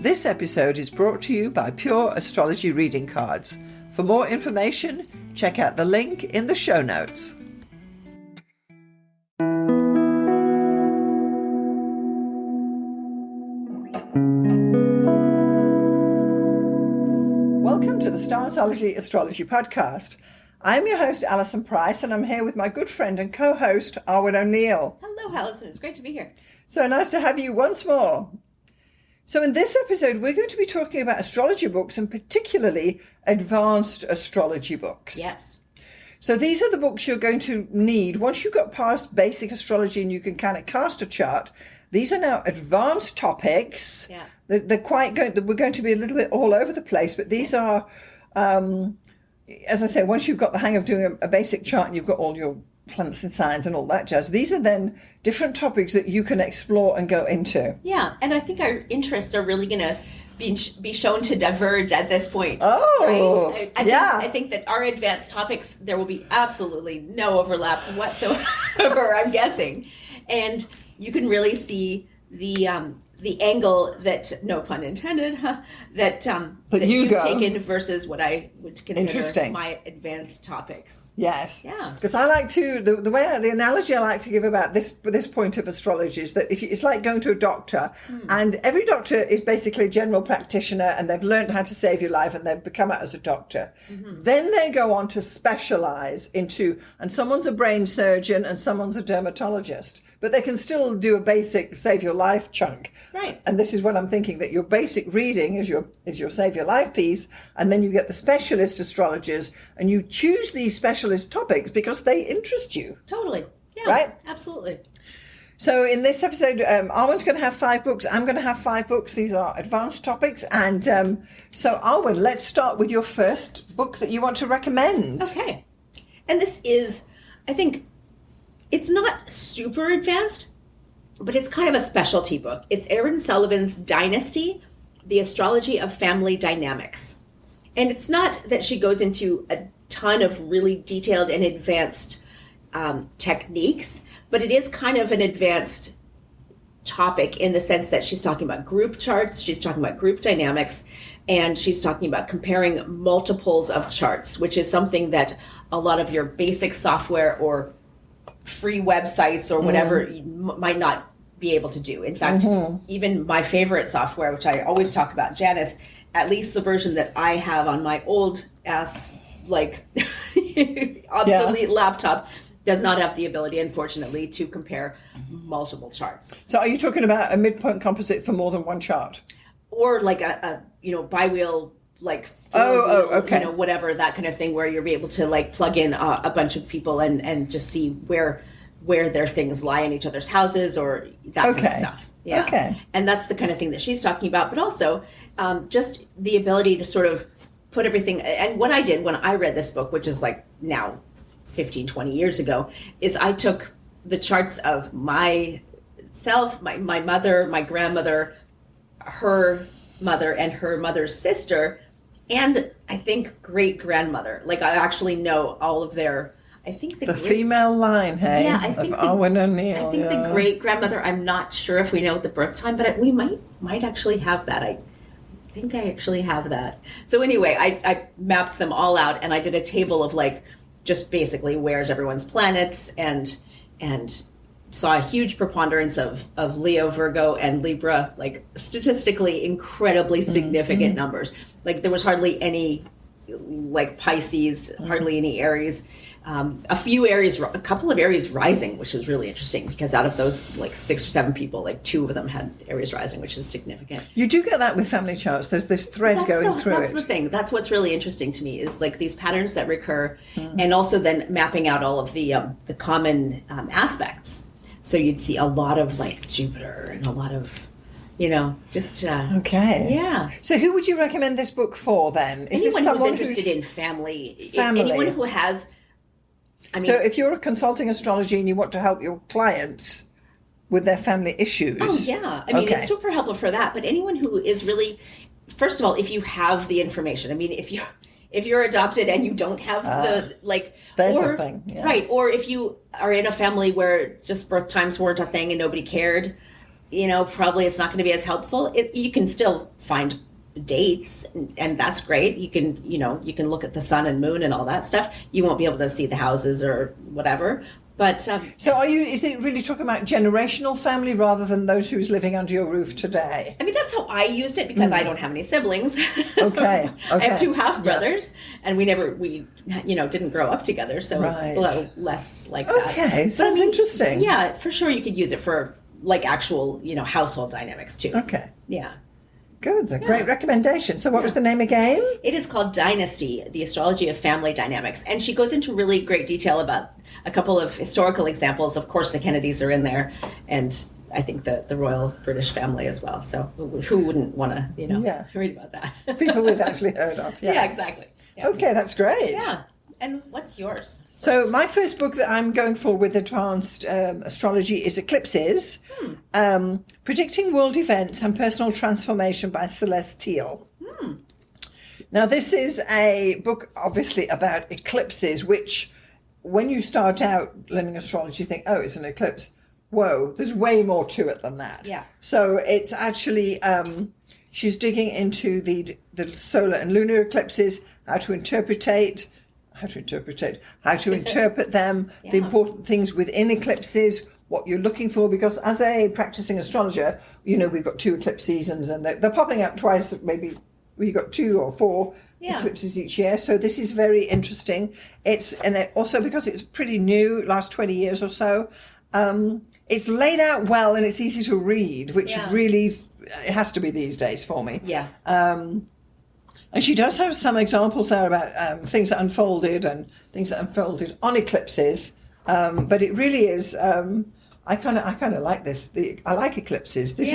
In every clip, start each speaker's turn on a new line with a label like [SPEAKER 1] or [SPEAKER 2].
[SPEAKER 1] This episode is brought to you by Pure Astrology Reading Cards. For more information, check out the link in the show notes. Welcome to the Starzology Astrology Podcast. I'm your host, Alison Price, and I'm here with my good friend and co-host, Arwynne O'Neill.
[SPEAKER 2] Hello, Alison. It's great to be here.
[SPEAKER 1] So nice to have you once more. So in this episode, we're going to be talking about astrology books and particularly advanced astrology books.
[SPEAKER 2] Yes. So
[SPEAKER 1] these are the books you're going to need once you've got past basic astrology and you can kind of cast a chart. These are now advanced topics.
[SPEAKER 2] Yeah.
[SPEAKER 1] We're going to be a little bit all over the place, but these are, as I say, once you've got the hang of doing a basic chart and you've got all your planets and signs and all that jazz, these are then different topics that you can explore and go into.
[SPEAKER 2] Yeah, and I think our interests are really going to be shown to diverge at this point.
[SPEAKER 1] Oh,
[SPEAKER 2] right? I think that our advanced topics, there will be absolutely no overlap whatsoever, I'm guessing. And you can really see the angle that, no pun intended, that you've taken versus what I would consider my advanced topics.
[SPEAKER 1] Yes.
[SPEAKER 2] Yeah.
[SPEAKER 1] Because I like to, the analogy I like to give about this point of astrology is that it's like going to a doctor, and every doctor is basically a general practitioner, and they've learned how to save your life, and they've become out as a doctor. Mm-hmm. Then they go on to specialize into, and someone's a brain surgeon and someone's a dermatologist. But they can still do a basic save your life chunk.
[SPEAKER 2] Right.
[SPEAKER 1] And this is what I'm thinking, that your basic reading is your save your life piece, and then you get the specialist astrologers, and you choose these specialist topics because they interest you.
[SPEAKER 2] Totally. Yeah.
[SPEAKER 1] Right?
[SPEAKER 2] Absolutely.
[SPEAKER 1] So in this episode, Arwynne's going to have 5 books. I'm going to have 5 books. These are advanced topics. And so Arwynne, let's start with your first book that you want to recommend.
[SPEAKER 2] Okay. And this is, I think, it's not super advanced, but it's kind of a specialty book. It's Erin Sullivan's Dynasty, The Astrology of Family Dynamics. And it's not that she goes into a ton of really detailed and advanced techniques, but it is kind of an advanced topic in the sense that she's talking about group charts, she's talking about group dynamics, and she's talking about comparing multiples of charts, which is something that a lot of your basic software or free websites or whatever might not be able to do. In fact, even my favorite software, which I always talk about, Janus, at least the version that I have on my old ass, obsolete laptop, does not have the ability, unfortunately, to compare multiple charts.
[SPEAKER 1] So are you talking about a midpoint composite for more than one chart?
[SPEAKER 2] Or like a bi-wheel,
[SPEAKER 1] okay.
[SPEAKER 2] Whatever, that kind of thing, where you're able to plug in a bunch of people and just see where their things lie in each other's houses or that kind of stuff. Yeah.
[SPEAKER 1] Okay.
[SPEAKER 2] And that's the kind of thing that she's talking about, but also just the ability to sort of put everything. And what I did when I read this book, which is now 15, 20 years ago, is I took the charts of myself, my mother, my grandmother, her mother, and her mother's sister, and I think great-grandmother. I actually know all of their, I think the
[SPEAKER 1] female line, hey?
[SPEAKER 2] Yeah, I think
[SPEAKER 1] Arwynne O'Neill.
[SPEAKER 2] I think the great-grandmother, I'm not sure if we know the birth time, but we might actually have that. I think I actually have that. So anyway, I mapped them all out, and I did a table of just basically where's everyone's planets, and saw a huge preponderance of Leo, Virgo, and Libra, statistically incredibly significant numbers. There was hardly any Pisces, hardly any Aries, a couple of Aries rising, which was really interesting because out of those 6 or 7 people, 2 of them had Aries rising, which is significant.
[SPEAKER 1] You do get that with family charts. There's this thread going through it.
[SPEAKER 2] That's the thing. That's what's really interesting to me is these patterns that recur, and also then mapping out all of the common aspects. So you'd see a lot of Jupiter and a lot of,
[SPEAKER 1] okay.
[SPEAKER 2] Yeah.
[SPEAKER 1] So who would you recommend this book for then?
[SPEAKER 2] Is anyone who's interested in family. Anyone who has,
[SPEAKER 1] so if you're consulting astrology and you want to help your clients with their family issues.
[SPEAKER 2] Oh, yeah. It's super helpful for that. But anyone who is really, first of all, if you have the information, if you're adopted and you don't have
[SPEAKER 1] there's a thing,
[SPEAKER 2] right? Or if you are in a family where just birth times weren't a thing and nobody cared, probably it's not going to be as helpful. You can still find dates, and that's great. You can look at the sun and moon and all that stuff. You won't be able to see the houses or whatever. But
[SPEAKER 1] so is it really talking about generational family rather than those who's living under your roof today?
[SPEAKER 2] I mean, that's how I used it because I don't have any siblings.
[SPEAKER 1] Okay.
[SPEAKER 2] I have 2 half brothers, and we didn't grow up together, so it's a little less like that.
[SPEAKER 1] Okay, sounds interesting.
[SPEAKER 2] Yeah, for sure you could use it for like actual, household dynamics too.
[SPEAKER 1] Okay.
[SPEAKER 2] Yeah.
[SPEAKER 1] Good, a great recommendation. So what was the name again?
[SPEAKER 2] It is called Dynasty, the Astrology of Family Dynamics. And she goes into really great detail about a couple of historical examples. Of course, the Kennedys are in there, and I think the royal British family as well. So who wouldn't want to, read about that?
[SPEAKER 1] People we've actually heard of.
[SPEAKER 2] Yeah, exactly. Yeah.
[SPEAKER 1] Okay, that's great.
[SPEAKER 2] Yeah. And what's yours?
[SPEAKER 1] So my first book that I'm going for with advanced astrology is Eclipses, Predicting World Events and Personal Transformation by Celeste Teal. Now, this is a book, obviously, about eclipses, which when you start out learning astrology, you think, oh, it's an eclipse. Whoa, there's way more to it than that.
[SPEAKER 2] Yeah.
[SPEAKER 1] So it's actually, she's digging into the solar and lunar eclipses, how to interpret them, the important things within eclipses, what you're looking for, because as a practicing astrologer, we've got 2 eclipse seasons and they're popping up twice, maybe we've got 2 or 4 eclipses each year. So this is very interesting. Also because it's pretty new, last 20 years or so, it's laid out well and it's easy to read, which really it has to be these days for me.
[SPEAKER 2] Yeah.
[SPEAKER 1] And she does have some examples there about things that unfolded and things that unfolded on eclipses. But it really is. I kind of like this. I like eclipses. This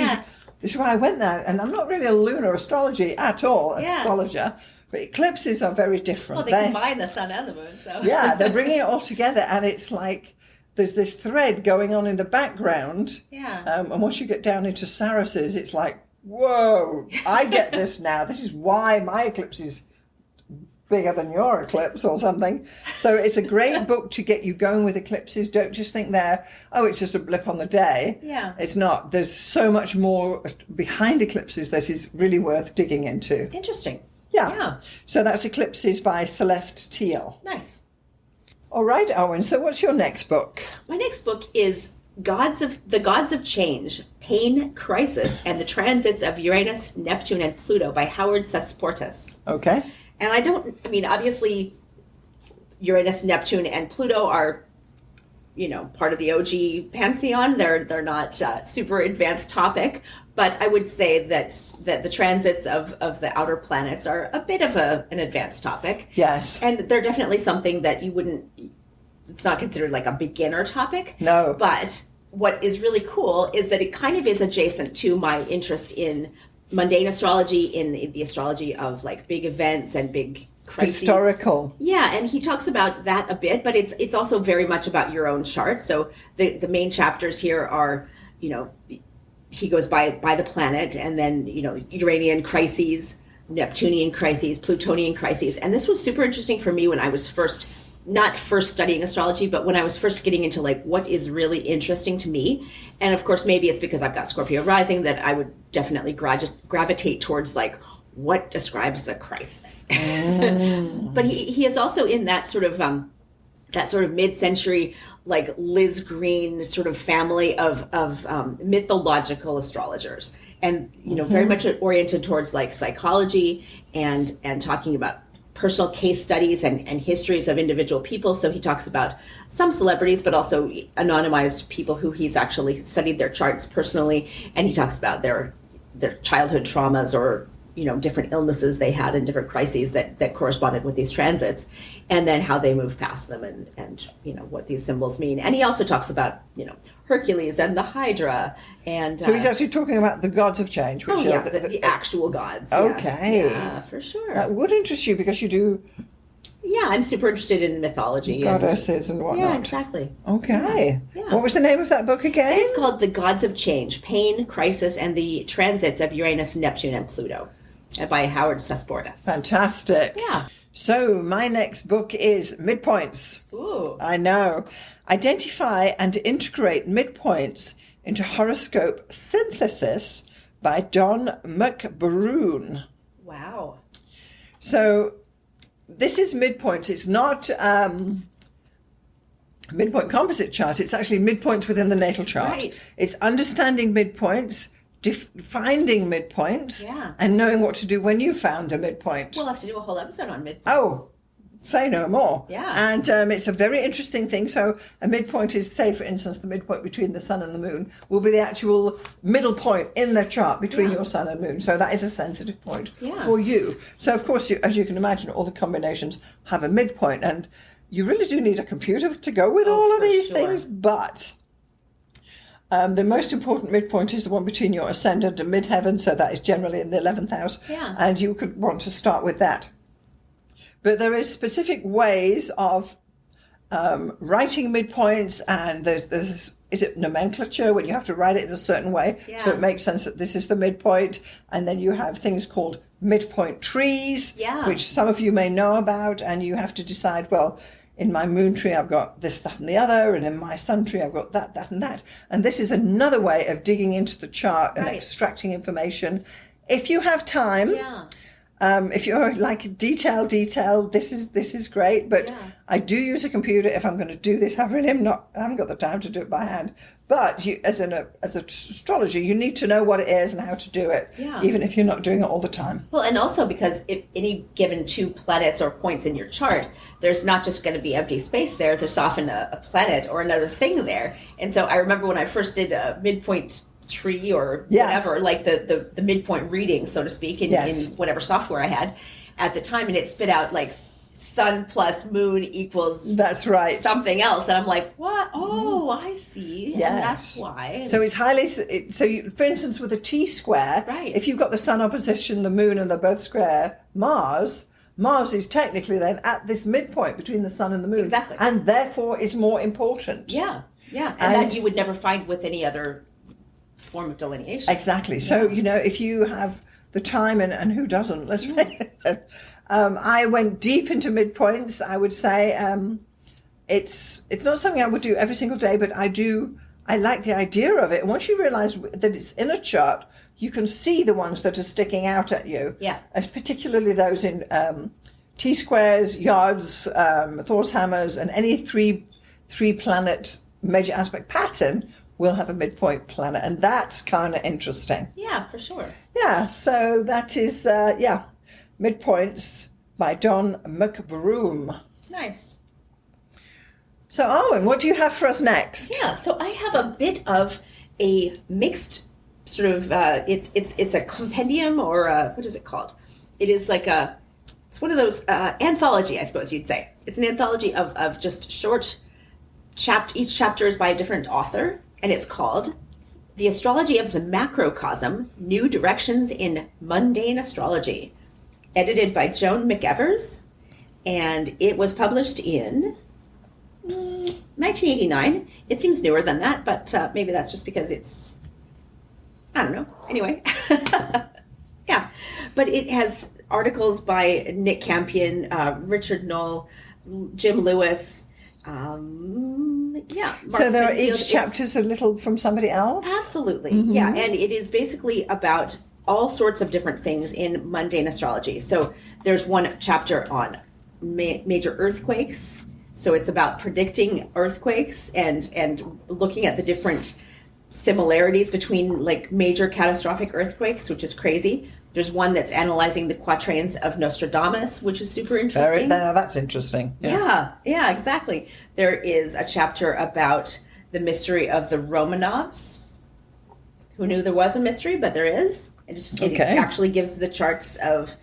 [SPEAKER 1] is why I went there. And I'm not really a lunar astrology at all, astrologer. But eclipses are very different.
[SPEAKER 2] Well, they combine the sun and the moon. So
[SPEAKER 1] yeah, they're bringing it all together, and it's like there's this thread going on in the background.
[SPEAKER 2] Yeah.
[SPEAKER 1] And once you get down into Sarises, it's like, whoa, I get this now. This is why my eclipse is bigger than your eclipse or something. So it's a great book to get you going with eclipses. Don't just think it's just a blip on the day.
[SPEAKER 2] Yeah.
[SPEAKER 1] It's not. There's so much more behind eclipses that is really worth digging into.
[SPEAKER 2] Interesting.
[SPEAKER 1] Yeah. So that's Eclipses by Celeste Teal.
[SPEAKER 2] Nice.
[SPEAKER 1] All right, Arwynne. So what's your next book?
[SPEAKER 2] My next book is The Gods of Change, Pain, Crisis, and the Transits of Uranus, Neptune, and Pluto by Howard Sesportus.
[SPEAKER 1] Okay.
[SPEAKER 2] And obviously Uranus, Neptune, and Pluto are, part of the OG pantheon. They're not super advanced topic, but I would say that the transits of the outer planets are a bit of an advanced topic.
[SPEAKER 1] Yes.
[SPEAKER 2] And they're definitely something that it's not considered like a beginner topic.
[SPEAKER 1] No.
[SPEAKER 2] But what is really cool is that it kind of is adjacent to my interest in mundane astrology, in the astrology of like big events and big crises.
[SPEAKER 1] Historical.
[SPEAKER 2] Yeah, and he talks about that a bit, but it's also very much about your own chart. So the main chapters here are, he goes by the planet, and then, Uranian crises, Neptunian crises, Plutonian crises. And this was super interesting for me when I was not first studying astrology, but when I was first getting into like what is really interesting to me. And of course, maybe it's because I've got Scorpio rising that I would definitely gravitate towards like what describes the crisis. But he is also in that sort of mid-century, like Liz Green sort of family of mythological astrologers, and very much oriented towards like psychology and talking about personal case studies and histories of individual people. So he talks about some celebrities, but also anonymized people who he's actually studied their charts personally, and he talks about their childhood traumas or different illnesses they had and different crises that corresponded with these transits, and then how they move past them and what these symbols mean. And he also talks about Hercules and the Hydra, and
[SPEAKER 1] so he's actually talking about the gods of change, which are
[SPEAKER 2] the actual gods.
[SPEAKER 1] Okay.
[SPEAKER 2] Yeah, for sure.
[SPEAKER 1] That would interest you because you do.
[SPEAKER 2] Yeah, I'm super interested in mythology.
[SPEAKER 1] Goddesses and whatnot.
[SPEAKER 2] Yeah, exactly.
[SPEAKER 1] Okay.
[SPEAKER 2] Yeah.
[SPEAKER 1] What was the name of that book again?
[SPEAKER 2] It's called The Gods of Change, Pain, Crisis, and the Transits of Uranus, Neptune, and Pluto by Howard Sesportus.
[SPEAKER 1] Fantastic.
[SPEAKER 2] Yeah.
[SPEAKER 1] So my next book is Midpoints.
[SPEAKER 2] Ooh.
[SPEAKER 1] I know. Identify and integrate midpoints into horoscope synthesis by Don McBroom.
[SPEAKER 2] Wow.
[SPEAKER 1] So this is midpoints. It's not midpoint composite chart. It's actually midpoints within the natal chart.
[SPEAKER 2] Right.
[SPEAKER 1] It's understanding midpoints, finding midpoints, and knowing what to do when you found a midpoint.
[SPEAKER 2] We'll have to do a whole episode on midpoints.
[SPEAKER 1] Oh, say no more.
[SPEAKER 2] Yeah.
[SPEAKER 1] And it's a very interesting thing. So a midpoint is, say, for instance, the midpoint between the sun and the moon will be the actual middle point in the chart between your sun and moon. So that is a sensitive point for you. So, of course, as you can imagine, all the combinations have a midpoint. And you really do need a computer to go with all of these things. But the most important midpoint is the one between your ascendant and midheaven. So that is generally in the 11th house.
[SPEAKER 2] Yeah.
[SPEAKER 1] And you could want to start with that. But there is specific ways of writing midpoints, and there's is it nomenclature when you have to write it in a certain way so it makes sense that this is the midpoint. And then you have things called midpoint trees, which some of you may know about, and you have to decide, well, in my moon tree I've got this, that, and the other, and in my sun tree I've got that, that, and that. And this is another way of digging into the chart and extracting information. If you have time. If you're like detail, this is great, but I do use a computer if I'm going to do this. I haven't got the time to do it by hand. But you, as an astrologer, you need to know what it is and how to do it, even if you're not doing it all the time.
[SPEAKER 2] Well, and also because if any given 2 planets or points in your chart, there's not just going to be empty space there. There's often a planet or another thing there. And so I remember when I first did a midpoint tree or whatever, like the midpoint reading, so to speak, in whatever software I had at the time, and it spit out like sun plus moon equals something else, and I'm like, what? Oh, I see. And that's why.
[SPEAKER 1] So it's highly for instance, with a T-square, if you've got the sun opposition the moon and they're both square Mars is technically then at this midpoint between the sun and the moon, and therefore is more important.
[SPEAKER 2] And that you would never find with any other form of delineation.
[SPEAKER 1] Exactly. So, if you have the time, and who doesn't, let's face it. I went deep into midpoints. I would say it's not something I would do every single day, but I like the idea of it. And once you realize that it's in a chart, you can see the ones that are sticking out at you. As particularly those in T-squares, yards, Thor's hammers, and any three planet major aspect pattern will have a midpoint planet, and that's kind of interesting.
[SPEAKER 2] Yeah, for sure.
[SPEAKER 1] Yeah, so that is, Midpoints by Don McBroom.
[SPEAKER 2] Nice.
[SPEAKER 1] So, Arwynne, what do you have for us next?
[SPEAKER 2] Yeah, so I have a bit of a mixed sort of, it's a compendium, or what is it called? It is like it's one of those, anthology, I suppose you'd say. It's an anthology of just short each chapter is by a different author. And it's called The Astrology of the Macrocosm, New Directions in Mundane Astrology, edited by Joan McEvers, and it was published in 1989. It seems newer than that, but maybe that's just because it's, I don't know. Anyway, but it has articles by Nick Campion, Richard Knoll, Jim Lewis,
[SPEAKER 1] so there are each chapters a little from somebody else?
[SPEAKER 2] Absolutely. And it is basically about all sorts of different things in mundane astrology. So there's one chapter on major earthquakes. So it's about predicting earthquakes and looking at the different similarities between like major catastrophic earthquakes, which is crazy. There's one that's analyzing the quatrains of Nostradamus, which is super interesting.
[SPEAKER 1] That's interesting.
[SPEAKER 2] Yeah, exactly. There is a chapter about the mystery of the Romanovs. Who knew there was a mystery, but there is. It actually gives the charts of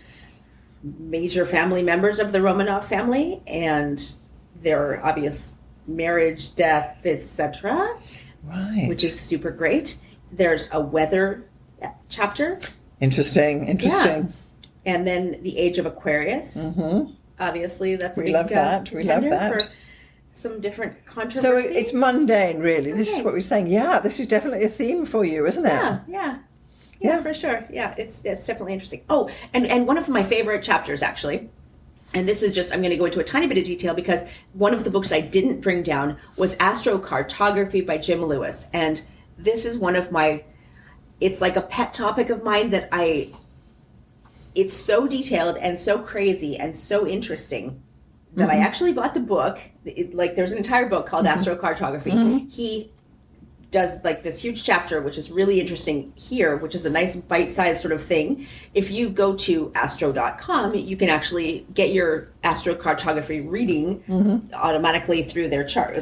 [SPEAKER 2] major family members of the Romanov family and their obvious marriage, death, etc.
[SPEAKER 1] Right.
[SPEAKER 2] Which is super great. There's a weather chapter.
[SPEAKER 1] Interesting.
[SPEAKER 2] Yeah. And then the Age of Aquarius. Mm-hmm. Obviously, that's a big contender for some different controversy.
[SPEAKER 1] So it's mundane, really. This is what we're saying. Yeah, this is definitely a theme for you, isn't it?
[SPEAKER 2] Yeah, for sure. Yeah, it's definitely interesting. Oh, and one of my favorite chapters, actually, and this is just, I'm going to go into a tiny bit of detail because one of the books I didn't bring down was Astrocartography by Jim Lewis. And this is one of my, it's like a pet topic of mine that it's so detailed and so crazy and so interesting that I actually bought the book. There's an entire book called Astrocartography. He does like this huge chapter, which is really interesting here, which is a nice bite-sized sort of thing. If you go to astro.com, you can actually get your astrocartography reading automatically through their chart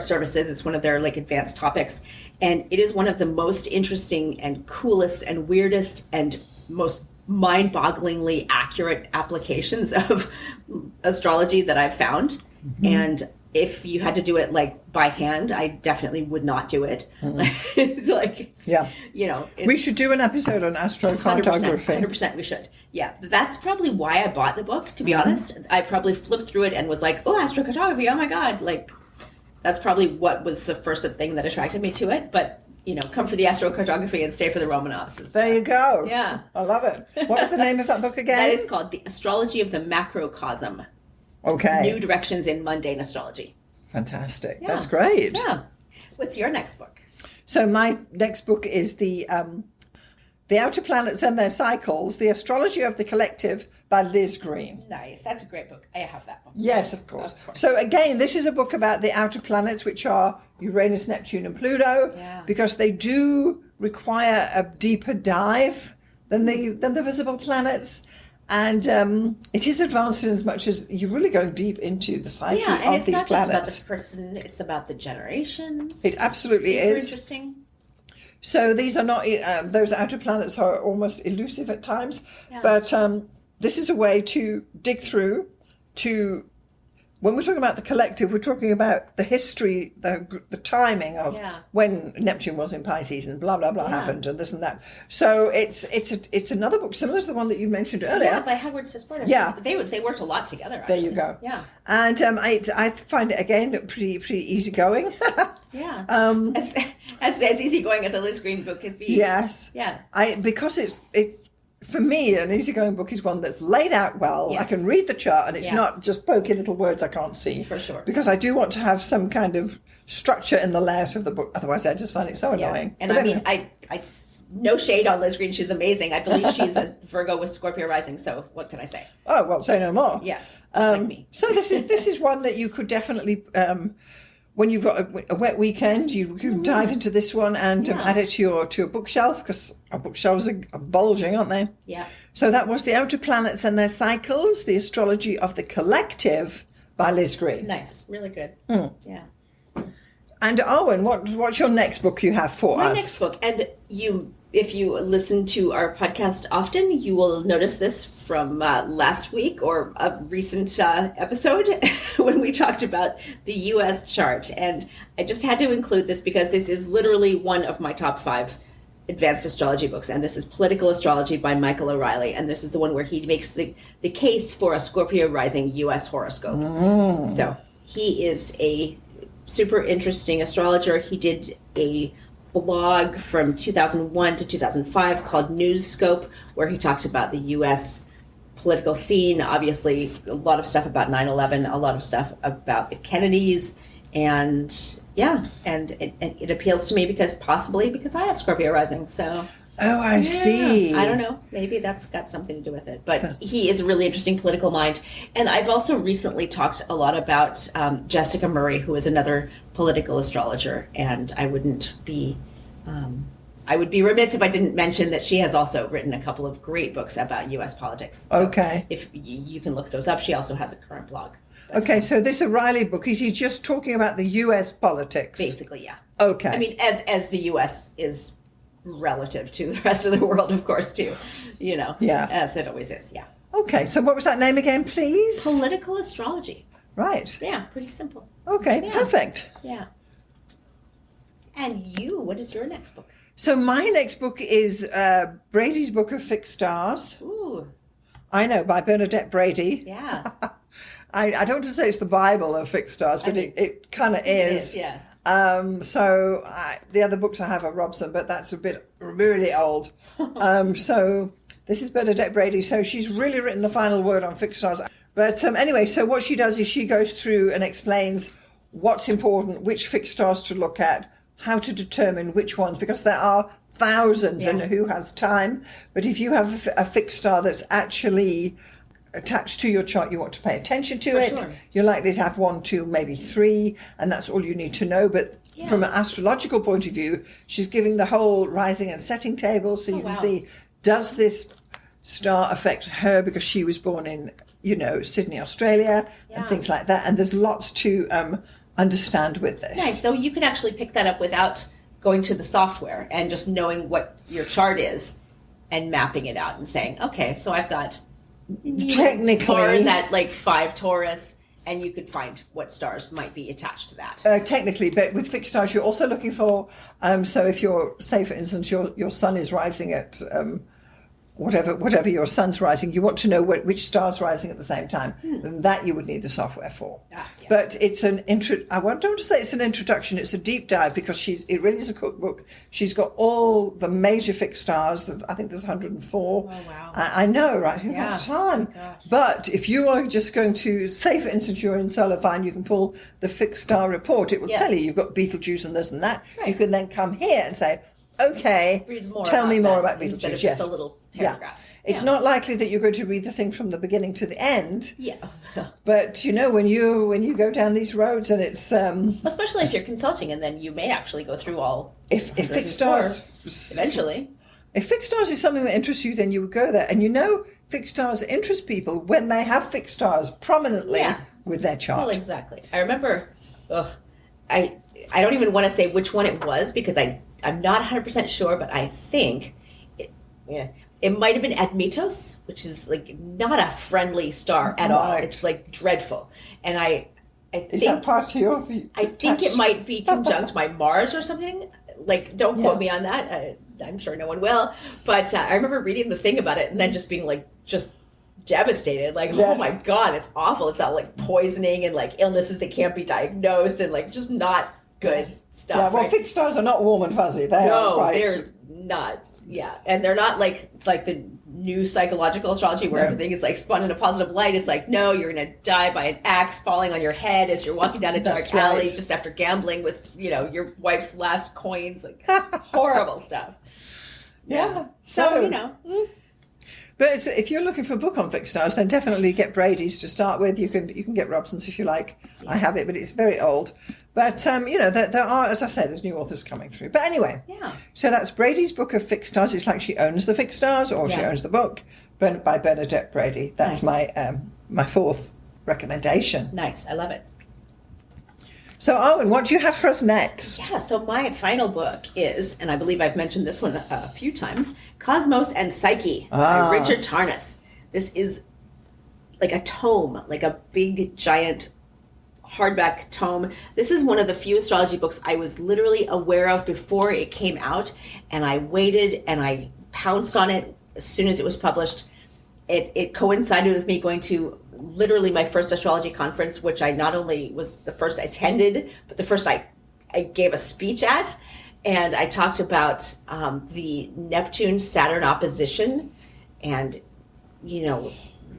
[SPEAKER 2] services. It's one of their like advanced topics. And it is one of the most interesting and coolest and weirdest and most mind-bogglingly accurate applications of astrology that I've found. And if you had to do it like by hand, I definitely would not do it.
[SPEAKER 1] We should do an episode on astrocartography.
[SPEAKER 2] 100% we should. Yeah, that's probably why I bought the book, to be honest. I probably flipped through it and was like, oh, astrocartography, oh my God. Like, that's probably what was the first thing that attracted me to it. But, come for the astrocartography and stay for the Romanovs.
[SPEAKER 1] There you go.
[SPEAKER 2] Yeah.
[SPEAKER 1] I love it. What was the name of that book again?
[SPEAKER 2] That is called The Astrology of the Macrocosm.
[SPEAKER 1] Okay.
[SPEAKER 2] New Directions in Mundane Astrology.
[SPEAKER 1] Fantastic. Yeah. That's great.
[SPEAKER 2] Yeah. What's your next book?
[SPEAKER 1] So my next book is the Outer Planets and Their Cycles, The Astrology of the Collective by Liz Green.
[SPEAKER 2] Nice. That's a great book. I have that book.
[SPEAKER 1] Yes, of course. So again, this is a book about the outer planets, which are Uranus, Neptune, and Pluto, because they do require a deeper dive than the visible planets. And it is advanced in as much as you're really going deep into the psyche of these planets. Yeah, and it's not just
[SPEAKER 2] about this person, it's about the generations.
[SPEAKER 1] It absolutely
[SPEAKER 2] Super
[SPEAKER 1] is.
[SPEAKER 2] Interesting.
[SPEAKER 1] So these are not, those outer planets are almost elusive at times, but this is a way to dig through to, when we're talking about the collective, we're talking about the history, the timing of when Neptune was in Pisces and blah, blah, blah happened and this and that. So it's another book similar to the one that you mentioned earlier.
[SPEAKER 2] Yeah, by Howard Sesbord.
[SPEAKER 1] Yeah.
[SPEAKER 2] They worked a lot together, actually.
[SPEAKER 1] There you go.
[SPEAKER 2] Yeah.
[SPEAKER 1] And I find it, again, pretty easygoing.
[SPEAKER 2] Yeah. As easygoing as a Liz Green book could be.
[SPEAKER 1] Yes.
[SPEAKER 2] Yeah.
[SPEAKER 1] Because it's for me, an easygoing book is one that's laid out well.
[SPEAKER 2] Yes.
[SPEAKER 1] I can read the chart and it's not just pokey little words I can't see.
[SPEAKER 2] For sure.
[SPEAKER 1] Because I do want to have some kind of structure in the layout of the book. Otherwise, I just find it so annoying.
[SPEAKER 2] And I no shade on Liz Green. She's amazing. I believe she's a Virgo with Scorpio rising. So what can I say?
[SPEAKER 1] Oh, well, say no more.
[SPEAKER 2] Yes. Like me.
[SPEAKER 1] So this is one that you could definitely... when you've got a wet weekend, you can dive into this one and add it to your bookshelf, because our bookshelves are bulging, aren't they?
[SPEAKER 2] Yeah.
[SPEAKER 1] So that was The Outer Planets and Their Cycles, The Astrology of the Collective by Liz Green.
[SPEAKER 2] Nice. Really good. Yeah.
[SPEAKER 1] And Arwynne, what's your next book you have for us?
[SPEAKER 2] My next book, and if you listen to our podcast often, you will notice this from last week or a recent episode when we talked about the U.S. chart. And I just had to include this because this is literally one of my top 5 advanced astrology books. And this is Political Astrology by Michael O'Reilly. And this is the one where he makes the case for a Scorpio rising U.S. horoscope. So he is a super interesting astrologer. He did a blog from 2001 to 2005 called Newscope, where he talked about the U.S. political scene. Obviously, a lot of stuff about 9/11, a lot of stuff about the Kennedys, and it appeals to me because I have Scorpio rising. So
[SPEAKER 1] I see.
[SPEAKER 2] I don't know. Maybe that's got something to do with it. But he is a really interesting political mind. And I've also recently talked a lot about Jessica Murray, who is another political astrologer. And I would be remiss if I didn't mention that she has also written a couple of great books about U.S. politics. So
[SPEAKER 1] okay.
[SPEAKER 2] If you can look those up. She also has a current blog.
[SPEAKER 1] Okay, so this O'Reilly book, is he just talking about the U.S. politics?
[SPEAKER 2] Basically, yeah.
[SPEAKER 1] Okay.
[SPEAKER 2] I mean, as the U.S. is relative to the rest of the world, of course, too. As it always is, yeah.
[SPEAKER 1] Okay, so what was that name again, please?
[SPEAKER 2] Political astrology.
[SPEAKER 1] Right.
[SPEAKER 2] Yeah, pretty simple.
[SPEAKER 1] Okay, perfect.
[SPEAKER 2] Yeah. And what is your next book?
[SPEAKER 1] So my next book is Brady's Book of Fixed Stars.
[SPEAKER 2] Ooh.
[SPEAKER 1] I know, by Bernadette Brady.
[SPEAKER 2] Yeah.
[SPEAKER 1] I don't want to say it's the Bible of fixed stars, but it kind of is.
[SPEAKER 2] Yeah.
[SPEAKER 1] So the other books I have are Robson, but that's a bit really old. So this is Bernadette Brady. So she's really written the final word on fixed stars. But anyway, so what she does is she goes through and explains what's important, which fixed stars to look at, how to determine which ones, because there are thousands and who has time. But if you have a fixed star that's actually attached to your chart, you want to pay attention to it. Sure. You're likely to have 1, 2, maybe 3, and that's all you need to know. But from an astrological point of view, she's giving the whole rising and setting table, so you can see, does this star affect her because she was born in, Sydney, Australia, and things like that. And there's lots to understand with this.
[SPEAKER 2] Nice. So you can actually pick that up without going to the software and just knowing what your chart is and mapping it out and saying, okay, so I've got
[SPEAKER 1] technically
[SPEAKER 2] Taurus at like 5 Taurus, and you could find what stars might be attached to that.
[SPEAKER 1] Technically, but with fixed stars, you're also looking for, so if you're, say for instance, your sun is rising at whatever your sun's rising, you want to know which star's rising at the same time. And that you would need the software for. But it's I don't want to say it's an introduction, it's a deep dive, because it really is a cookbook. She's got all the major fixed stars. I think there's 104.
[SPEAKER 2] Oh, wow.
[SPEAKER 1] I know, right? Who has time? But if you are just going to, say for instance, you're in Solar Fine, you can pull the fixed star report. It will tell you you've got Betelgeuse and this and that. Right. You can then come here and say, okay, tell me more about Betelgeuse.
[SPEAKER 2] Instead of just a little paragraph.
[SPEAKER 1] It's not likely that you're going to read the thing from the beginning to the end.
[SPEAKER 2] Yeah.
[SPEAKER 1] But when you go down these roads, and it's
[SPEAKER 2] especially if you're consulting, and then you may actually go through all
[SPEAKER 1] if fixed stars
[SPEAKER 2] eventually.
[SPEAKER 1] If fixed stars is something that interests you, then you would go there. And fixed stars interest people when they have fixed stars prominently with their chart.
[SPEAKER 2] Well, exactly. I remember. I don't even want to say which one it was, because I'm not 100% sure, but I think it might have been Admetos, which is like not a friendly star at all. It's like dreadful. And I think,
[SPEAKER 1] is that part of your?
[SPEAKER 2] I think it might be conjunct my Mars or something. Like, don't quote me on that. I'm sure no one will. But I remember reading the thing about it and then just being like, just devastated. Like, oh my God, it's awful. It's all like poisoning and like illnesses that can't be diagnosed and like just not good stuff.
[SPEAKER 1] Yeah, well, fixed stars are not warm and fuzzy. They're
[SPEAKER 2] not. Yeah, and they're not like the new psychological astrology where everything is like spun in a positive light. It's like, no, you're going to die by an axe falling on your head as you're walking down a dark alley just after gambling with, your wife's last coins. Like, horrible stuff.
[SPEAKER 1] Yeah.
[SPEAKER 2] So.
[SPEAKER 1] But if you're looking for a book on fixed stars, then definitely get Brady's to start with. You can get Robson's if you like. Yeah. I have it, but it's very old. But, there are, as I say, there's new authors coming through. But anyway, so that's Brady's book of fixed stars. It's like she owns the fixed stars, or she owns the book, by Bernadette Brady. That's my fourth recommendation.
[SPEAKER 2] Nice. I love it.
[SPEAKER 1] So, Arwynne, what do you have for us next?
[SPEAKER 2] Yeah, so my final book is, and I believe I've mentioned this one a few times, Cosmos and Psyche by Richard Tarnas. This is like a tome, like a big, giant hardback tome. This is one of the few astrology books I was literally aware of before it came out, and I waited and I pounced on it as soon as it was published. It coincided with me going to literally my first astrology conference, which I not only was the first I attended, but the first I gave a speech at. And I talked about the Neptune-Saturn opposition and,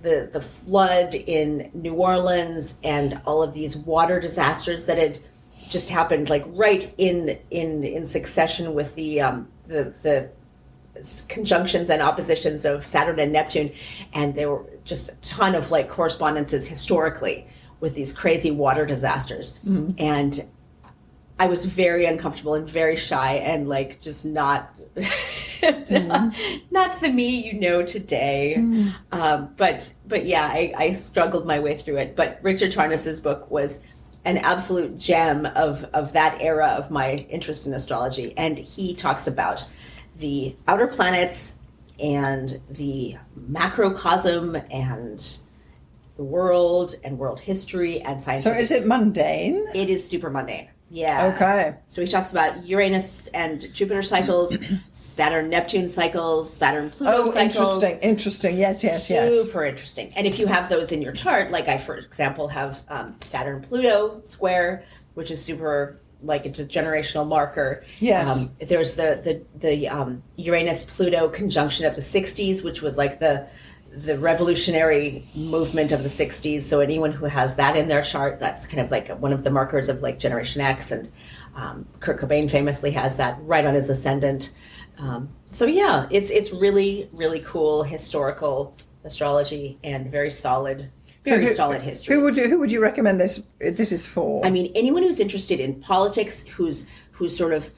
[SPEAKER 2] the flood in New Orleans and all of these water disasters that had just happened like right in succession with the conjunctions and oppositions of Saturn and Neptune. And there were just a ton of like correspondences historically with these crazy water disasters. Mm-hmm. And I was very uncomfortable and very shy and like just not not the me today. But yeah, I struggled my way through it. But Richard Tarnas's book was an absolute gem of that era of my interest in astrology. And he talks about the outer planets and the macrocosm and the world and world history and scientific.
[SPEAKER 1] So is it mundane?
[SPEAKER 2] It is super mundane. Yeah.
[SPEAKER 1] Okay.
[SPEAKER 2] So he talks about Uranus and Jupiter cycles, Saturn-Neptune cycles, Saturn-Pluto cycles.
[SPEAKER 1] Interesting. Yes.
[SPEAKER 2] Super interesting. And if you have those in your chart, like I, for example, have Saturn-Pluto square, which is super, like it's a generational marker.
[SPEAKER 1] Yes.
[SPEAKER 2] There's the Uranus-Pluto conjunction of the 60s, which was like the revolutionary movement of the 60s. So anyone who has that in their chart, that's kind of like one of the markers of like Generation X. And Kurt Cobain famously has that right on his ascendant. So yeah, it's really, really cool historical astrology and very solid, solid history.
[SPEAKER 1] Who would you recommend this is for?
[SPEAKER 2] I mean, anyone who's interested in politics, who's sort of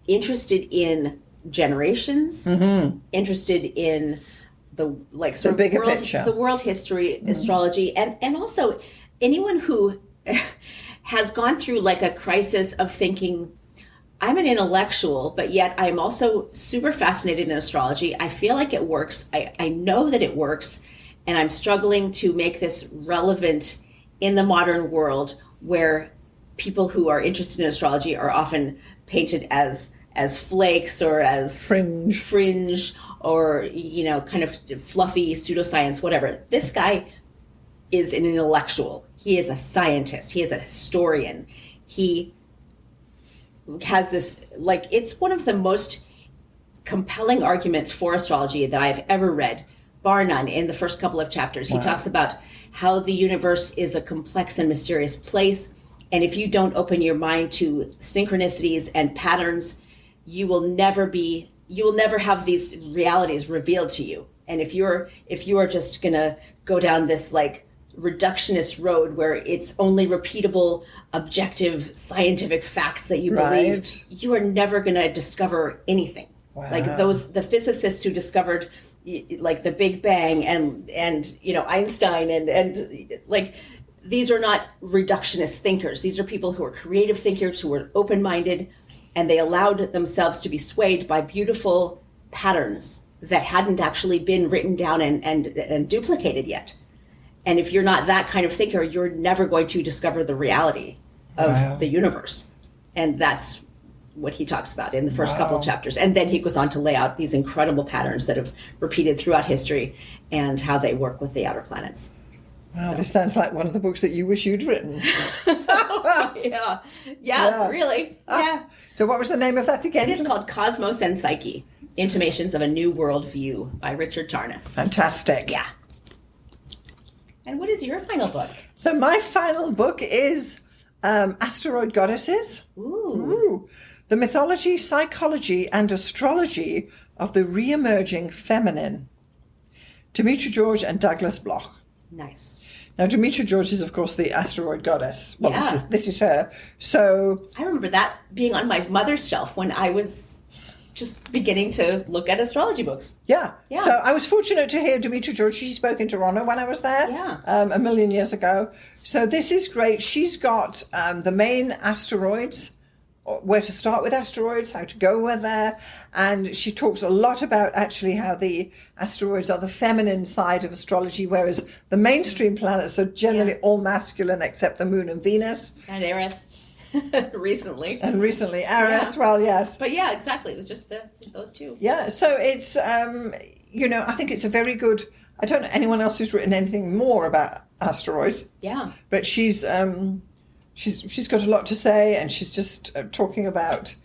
[SPEAKER 2] interested in generations, interested in the
[SPEAKER 1] bigger picture,
[SPEAKER 2] the world history, astrology, and also anyone who has gone through like a crisis of thinking, I'm an intellectual, but yet I'm also super fascinated in astrology. I feel like it works. I know that it works, and I'm struggling to make this relevant in the modern world where people who are interested in astrology are often painted as flakes or as fringe or, you know, kind of fluffy pseudoscience, whatever. This guy is an intellectual. He is a scientist. He is a historian. He has this, like, it's one of the most compelling arguments for astrology that I've ever read, bar none, in the first couple of chapters. Wow. He talks about how the universe is a complex and mysterious place. And if you don't open your mind to synchronicities and patterns, you will never have these realities revealed to you. And if you are just gonna go down this like reductionist road where it's only repeatable, objective, scientific facts that you believe, you are never gonna discover anything. Wow. Like the physicists who discovered like the Big Bang and you know Einstein and like, these are not reductionist thinkers. These are people who are creative thinkers, who are open-minded, and they allowed themselves to be swayed by beautiful patterns that hadn't actually been written down and duplicated yet. And if you're not that kind of thinker, you're never going to discover the reality of the universe. And that's what he talks about in the first couple of chapters. And then he goes on to lay out these incredible patterns that have repeated throughout history and how they work with the outer planets.
[SPEAKER 1] Wow, this sounds like one of the books that you wish you'd written.
[SPEAKER 2] Yeah, really. Yeah.
[SPEAKER 1] So what was the name of that again?
[SPEAKER 2] It is called Cosmos and Psyche, Intimations of a New World View by Richard Tarnas.
[SPEAKER 1] Fantastic.
[SPEAKER 2] Yeah. And what is your final book?
[SPEAKER 1] So my final book is Asteroid Goddesses.
[SPEAKER 2] Ooh.
[SPEAKER 1] The Mythology, Psychology and Astrology of the Re-emerging Feminine. Demetra George and Douglas Bloch.
[SPEAKER 2] Nice.
[SPEAKER 1] Now, Demetra George is, of course, the asteroid goddess. Well,
[SPEAKER 2] yeah.
[SPEAKER 1] this is her. So
[SPEAKER 2] I remember that being on my mother's shelf when I was just beginning to look at astrology books.
[SPEAKER 1] Yeah. So I was fortunate to hear Demetra George. She spoke in Toronto when I was there a million years ago. So this is great. She's got the main asteroids, where to start with asteroids, how to go with there. And she talks a lot about actually how the asteroids are the feminine side of astrology, whereas the mainstream planets are generally all masculine except the Moon and Venus.
[SPEAKER 2] And Eris. recently.
[SPEAKER 1] And recently Eris, well, yes.
[SPEAKER 2] But yeah, exactly. It was just those two.
[SPEAKER 1] Yeah, so it's, I think it's a very good... I don't know anyone else who's written anything more about asteroids.
[SPEAKER 2] Yeah.
[SPEAKER 1] But she's got a lot to say, and she's just talking about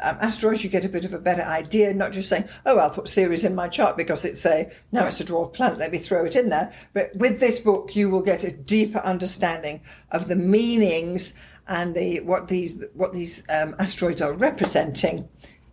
[SPEAKER 1] asteroids. You get a bit of a better idea, not just saying, oh, I'll put Ceres in my chart because it's a dwarf planet, let me throw it in there. But with this book, you will get a deeper understanding of the meanings and what these asteroids are representing,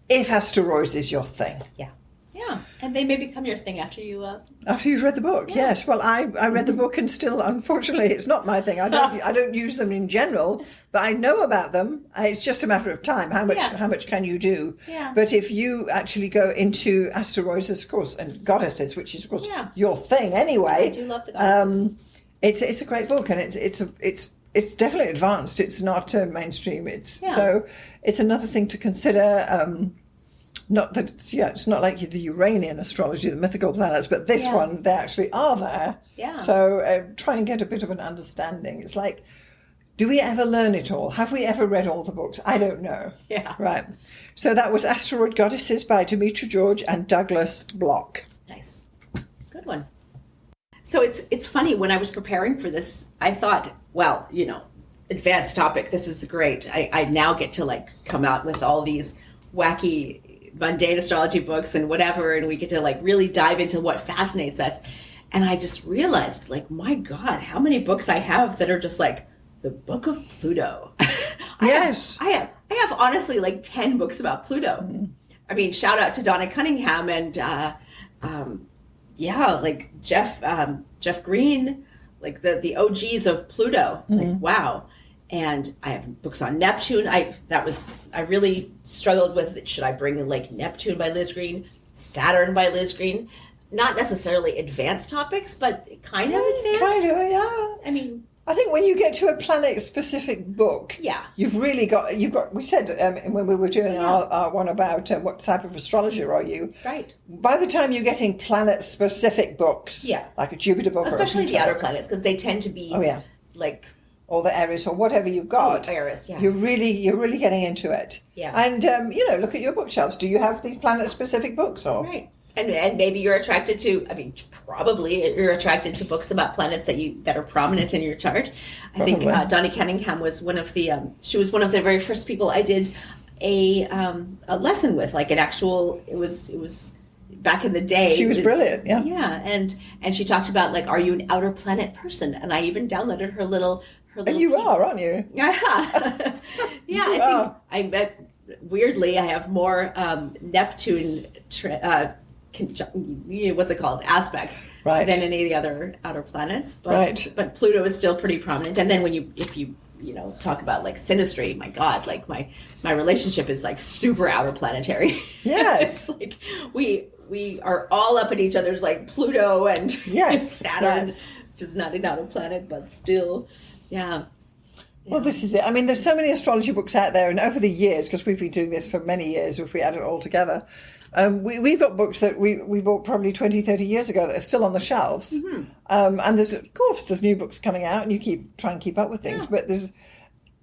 [SPEAKER 1] if asteroids is your thing.
[SPEAKER 2] Yeah. Yeah, and they may become your thing after you...
[SPEAKER 1] After you've read the book, yes. Well, I read the book and still, unfortunately, it's not my thing. I don't use them in general, but I know about them. It's just a matter of time. How much can you do?
[SPEAKER 2] Yeah.
[SPEAKER 1] But if you actually go into asteroids, of course, and goddesses, which is, of course, your thing anyway.
[SPEAKER 2] I do love the goddesses.
[SPEAKER 1] It's a great book, and it's definitely advanced. It's not mainstream. So it's another thing to consider. Not that it's not like the Uranian astrology, the mythical planets, but this one, they actually are there.
[SPEAKER 2] Yeah.
[SPEAKER 1] So try and get a bit of an understanding. It's like, do we ever learn it all? Have we ever read all the books? I don't know.
[SPEAKER 2] Yeah.
[SPEAKER 1] Right. So that was Asteroid Goddesses by Demetra George and Douglas Bloch.
[SPEAKER 2] Nice. Good one. So it's funny, when I was preparing for this, I thought, well, advanced topic, this is great. I now get to come out with all these wacky mundane astrology books and whatever, and we get to really dive into what fascinates us. And I just realized, my God, how many books I have that are just the Book of Pluto.
[SPEAKER 1] Yes.
[SPEAKER 2] I have I have honestly like 10 books about Pluto. I mean, shout out to Donna Cunningham and like Jeff Green, like the OGs of Pluto. Like, wow. And I have books on Neptune. I really struggled with, should I bring like Neptune by Liz Green, Saturn by Liz Green? Not necessarily advanced topics, but kind of advanced.
[SPEAKER 1] Kind of, yeah.
[SPEAKER 2] I mean,
[SPEAKER 1] I think when you get to a planet-specific book, you've got. We said when we were doing our one about what type of astrologer are you?
[SPEAKER 2] Right.
[SPEAKER 1] By the time you're getting planet-specific books, like a Jupiter book,
[SPEAKER 2] especially
[SPEAKER 1] or a
[SPEAKER 2] the outer planets, because they tend to be, like,
[SPEAKER 1] or the Aries or whatever you've got.
[SPEAKER 2] Aries,
[SPEAKER 1] You're really getting into it.
[SPEAKER 2] Yeah.
[SPEAKER 1] And look at your bookshelves. Do you have these planet-specific books or?
[SPEAKER 2] Right. And maybe you're attracted to, probably you're attracted to books about planets that are prominent in your chart. I think Donna Cunningham was one of the, she was one of the very first people I did a lesson with, like an actual, it was back in the day.
[SPEAKER 1] She was brilliant, yeah.
[SPEAKER 2] Yeah, and she talked about, like, are you an outer planet person? And I even downloaded her little
[SPEAKER 1] and you are, aren't you?
[SPEAKER 2] Yeah. I bet, weirdly, I have more Neptune what's it called, aspects, than any of the other outer planets, but Pluto is still pretty prominent. And then if you talk about like synastry, my god, like my relationship is like super outer planetary.
[SPEAKER 1] Yes.
[SPEAKER 2] It's like we are all up at each other's, like Pluto and Saturn, which is not an outer planet, but still. Well,
[SPEAKER 1] this is it. I mean, there's so many astrology books out there, and over the years, because we've been doing this for many years, if we add it all together, we've got books that we bought probably 20, 30 years ago that are still on the shelves. And there's, of course, there's new books coming out, and you try and keep up with things. But there's,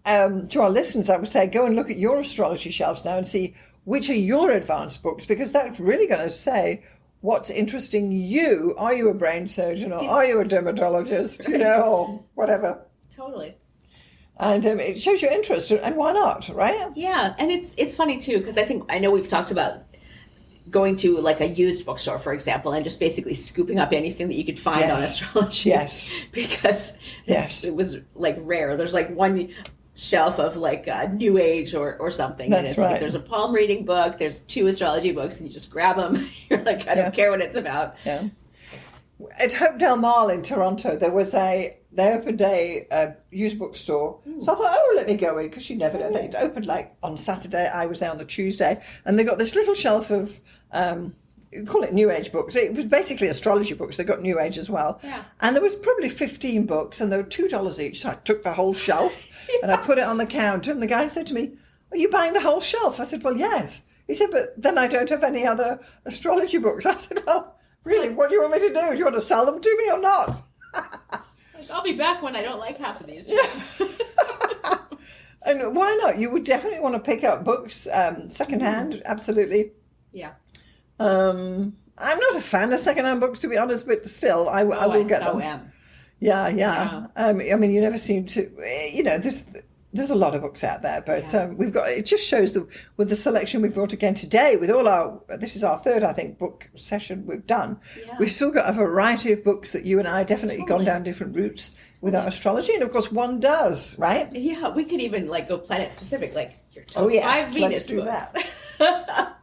[SPEAKER 1] to our listeners, I would say, go and look at your astrology shelves now and see which are your advanced books, because that's really going to say what's interesting you. Are you a brain surgeon, or are you a dermatologist, or whatever?
[SPEAKER 2] Totally.
[SPEAKER 1] And it shows your interest, and why not, right?
[SPEAKER 2] Yeah, and it's funny too, because I know we've talked about going to like a used bookstore, for example, and just basically scooping up anything that you could find on astrology.
[SPEAKER 1] Yes.
[SPEAKER 2] Because it was like rare. There's like one shelf of like New Age or something.
[SPEAKER 1] That's
[SPEAKER 2] and it's
[SPEAKER 1] right.
[SPEAKER 2] Like, there's a palm reading book, there's 2 astrology books, and you just grab them. You're like, I don't care what it's about.
[SPEAKER 1] Yeah. At Hope Del Mall in Toronto, they opened a used bookstore. So I thought, let me go in, because you never know. They opened like on Saturday. I was there on the Tuesday, and they got this little shelf of, you call it New Age books. It was basically astrology books. They got New Age as well.
[SPEAKER 2] Yeah.
[SPEAKER 1] And there was probably 15 books, and they were $2 each. So I took the whole shelf and I put it on the counter, and the guy said to me, "Are you buying the whole shelf?" I said, "Well, yes." He said, "But then I don't have any other astrology books." I said, "Well, really, what do you want me to do? Do you want to sell them to me or not?"
[SPEAKER 2] I'll be back when I don't like half of these.
[SPEAKER 1] Yeah. And why not? You would definitely want to pick up books secondhand, absolutely.
[SPEAKER 2] Yeah.
[SPEAKER 1] I'm not a fan of secondhand books, to be honest, but still, I will get them.
[SPEAKER 2] Am.
[SPEAKER 1] Yeah. I mean, you never seem to, there's a lot of books out there, but we've got, it just shows with the selection we brought again today, with all this is our third, I think, book session we've done. Yeah. We've still got a variety of books that you and I definitely gone down different routes with our astrology, and of course one does, right?
[SPEAKER 2] Yeah, we could even like go planet specific, like your top 5 Venus
[SPEAKER 1] let's do
[SPEAKER 2] books.
[SPEAKER 1] That.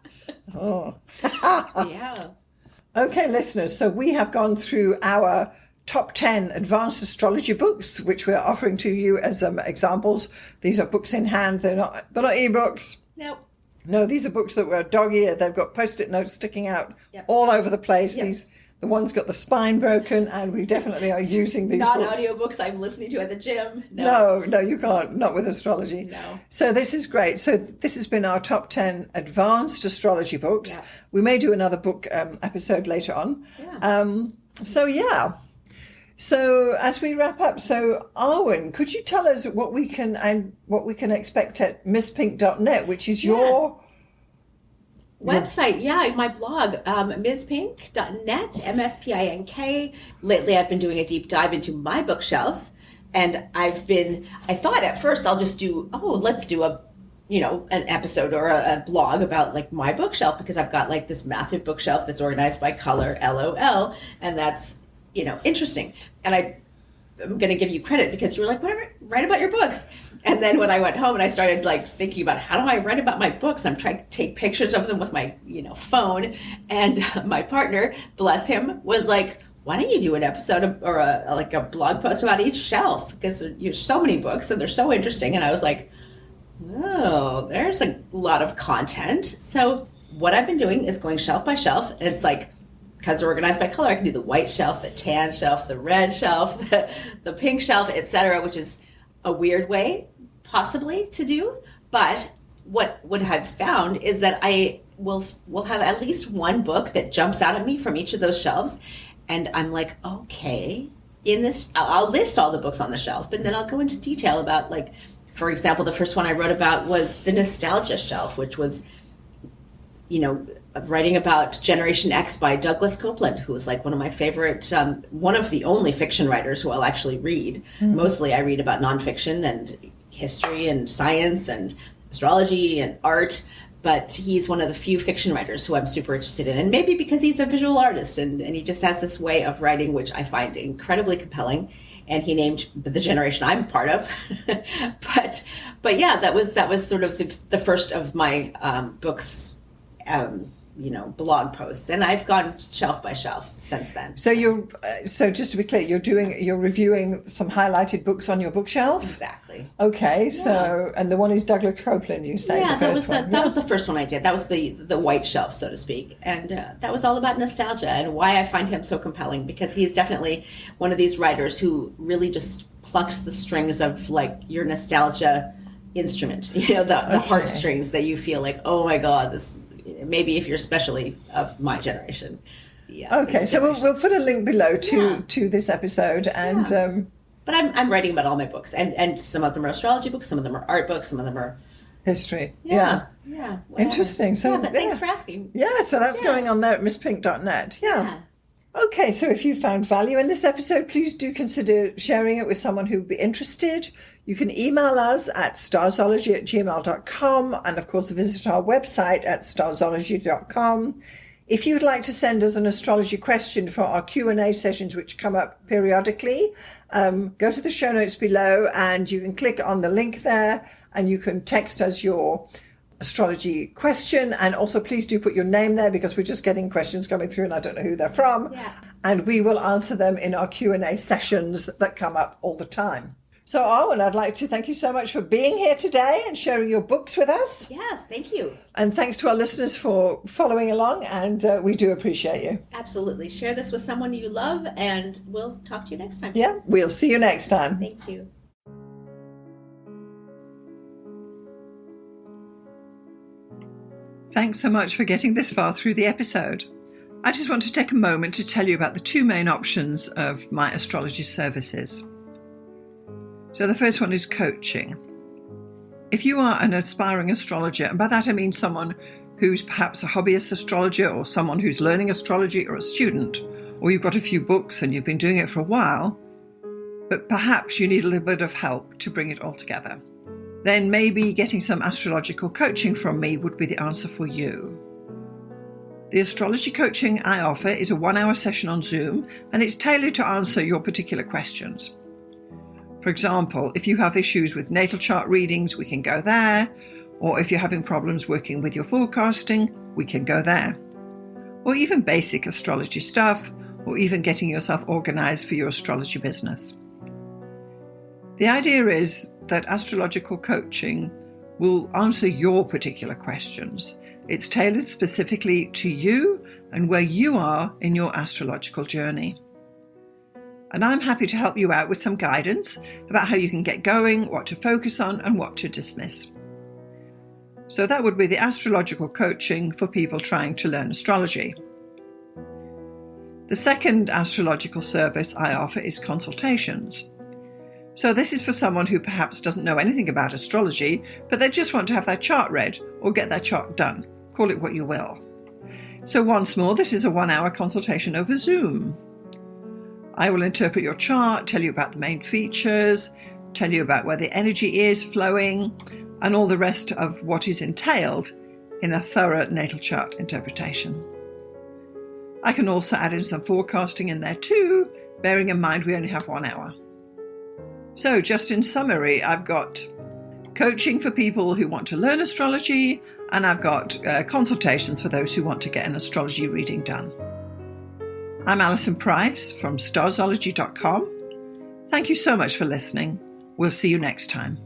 [SPEAKER 1] Oh.
[SPEAKER 2] Yeah.
[SPEAKER 1] Okay, listeners, so we have gone through our top 10 advanced astrology books, which we're offering to you as examples. These are books in hand. They're not ebooks.
[SPEAKER 2] Nope.
[SPEAKER 1] No, these are books that were dog-eared. They've got Post-it notes sticking out all over the place. Yep. The one's got the spine broken, and we definitely are using these
[SPEAKER 2] not
[SPEAKER 1] books.
[SPEAKER 2] Not audiobooks I'm listening to at the gym.
[SPEAKER 1] No, you can't. Not with astrology.
[SPEAKER 2] No.
[SPEAKER 1] So this is great. So this has been our top 10 advanced astrology books. Yeah. We may do another book episode later on. Yeah. So as we wrap up, Arwynne, could you tell us what we can expect at misspink.net, which is your
[SPEAKER 2] website? My blog, mispink.net, MSPINK. Lately I've been doing a deep dive into my bookshelf, and I thought at first I'll just let's do an episode or a blog about like my bookshelf, because I've got like this massive bookshelf that's organized by color, LOL, and that's interesting. And I'm going to give you credit because you were like, whatever, write about your books. And then when I went home and I started like thinking about how do I write about my books, I'm trying to take pictures of them with my, phone. And my partner, bless him, was like, why don't you do an episode or a blog post about each shelf? Because there's so many books and they're so interesting. And I was like, oh, there's a lot of content. So what I've been doing is going shelf by shelf. And it's like, because they're organized by color, I can do the white shelf, the tan shelf, the red shelf, the pink shelf, etc., which is a weird way possibly to do. But what I've found is that I will have at least one book that jumps out at me from each of those shelves. And I'm like, okay, in this, I'll list all the books on the shelf, but then I'll go into detail about, like, for example, the first one I wrote about was the nostalgia shelf, which was, writing about Generation X by Douglas Copeland, who was like one of my favorite, one of the only fiction writers who I'll actually read. Mm-hmm. Mostly I read about nonfiction and history and science and astrology and art, but he's one of the few fiction writers who I'm super interested in. And maybe because he's a visual artist and he just has this way of writing, which I find incredibly compelling. And he named the generation I'm part of. but yeah, that was sort of the first of my books, blog posts, and I've gone shelf by shelf since then.
[SPEAKER 1] So so just to be clear, you're reviewing some highlighted books on your bookshelf?
[SPEAKER 2] Exactly.
[SPEAKER 1] Okay, so, and the one is Douglas Copeland, you say?
[SPEAKER 2] Yeah, that was the first one I did. That was the white shelf, so to speak. And that was all about nostalgia and why I find him so compelling, because he is definitely one of these writers who really just plucks the strings of, like, your nostalgia instrument, the heartstrings that you feel like, oh my God, this, maybe if you're especially of my generation. Yeah. Okay,
[SPEAKER 1] so we'll put a link below to this episode, and
[SPEAKER 2] but I'm writing about all my books, and some of them are astrology books, some of them are art books, some of them are
[SPEAKER 1] history.
[SPEAKER 2] Yeah.
[SPEAKER 1] Interesting. So
[SPEAKER 2] but thanks for asking.
[SPEAKER 1] Yeah, so that's going on there at misspink.net. Yeah. Okay, so if you found value in this episode, please do consider sharing it with someone who would be interested. You can email us at starzology@gmail.com, and of course visit our website at starzology.com. If you'd like to send us an astrology question for our Q&A sessions, which come up periodically, go to the show notes below and you can click on the link there and you can text us your astrology question. And also please do put your name there, because we're just getting questions coming through and I don't know who they're from.
[SPEAKER 2] Yeah.
[SPEAKER 1] And we will answer them in our Q&A sessions that come up all the time. So, Arwynne, I'd like to thank you so much for being here today and sharing your books with us.
[SPEAKER 2] Yes, thank you.
[SPEAKER 1] And thanks to our listeners for following along, and we do appreciate you.
[SPEAKER 2] Absolutely. Share this with someone you love, and we'll talk to you next time.
[SPEAKER 1] Yeah, we'll see you next time.
[SPEAKER 2] Thank you.
[SPEAKER 1] Thanks so much for getting this far through the episode. I just want to take a moment to tell you about the two main options of my astrology services. So the first one is coaching. If you are an aspiring astrologer, and by that I mean someone who's perhaps a hobbyist astrologer or someone who's learning astrology, or a student, or you've got a few books and you've been doing it for a while, but perhaps you need a little bit of help to bring it all together, then maybe getting some astrological coaching from me would be the answer for you. The astrology coaching I offer is a 1-hour session on Zoom, and it's tailored to answer your particular questions. For example, if you have issues with natal chart readings, we can go there. Or if you're having problems working with your forecasting, we can go there. Or even basic astrology stuff, or even getting yourself organized for your astrology business. The idea is that astrological coaching will answer your particular questions. It's tailored specifically to you and where you are in your astrological journey. And I'm happy to help you out with some guidance about how you can get going, what to focus on, and what to dismiss. So that would be the astrological coaching for people trying to learn astrology. The second astrological service I offer is consultations. So this is for someone who perhaps doesn't know anything about astrology, but they just want to have their chart read or get their chart done. Call it what you will. So once more, this is a 1-hour consultation over Zoom. I will interpret your chart, tell you about the main features, tell you about where the energy is flowing, and all the rest of what is entailed in a thorough natal chart interpretation. I can also add in some forecasting in there too, bearing in mind we only have 1 hour. So just in summary, I've got coaching for people who want to learn astrology, and I've got consultations for those who want to get an astrology reading done. I'm Alison Price from Starzology.com. Thank you so much for listening. We'll see you next time.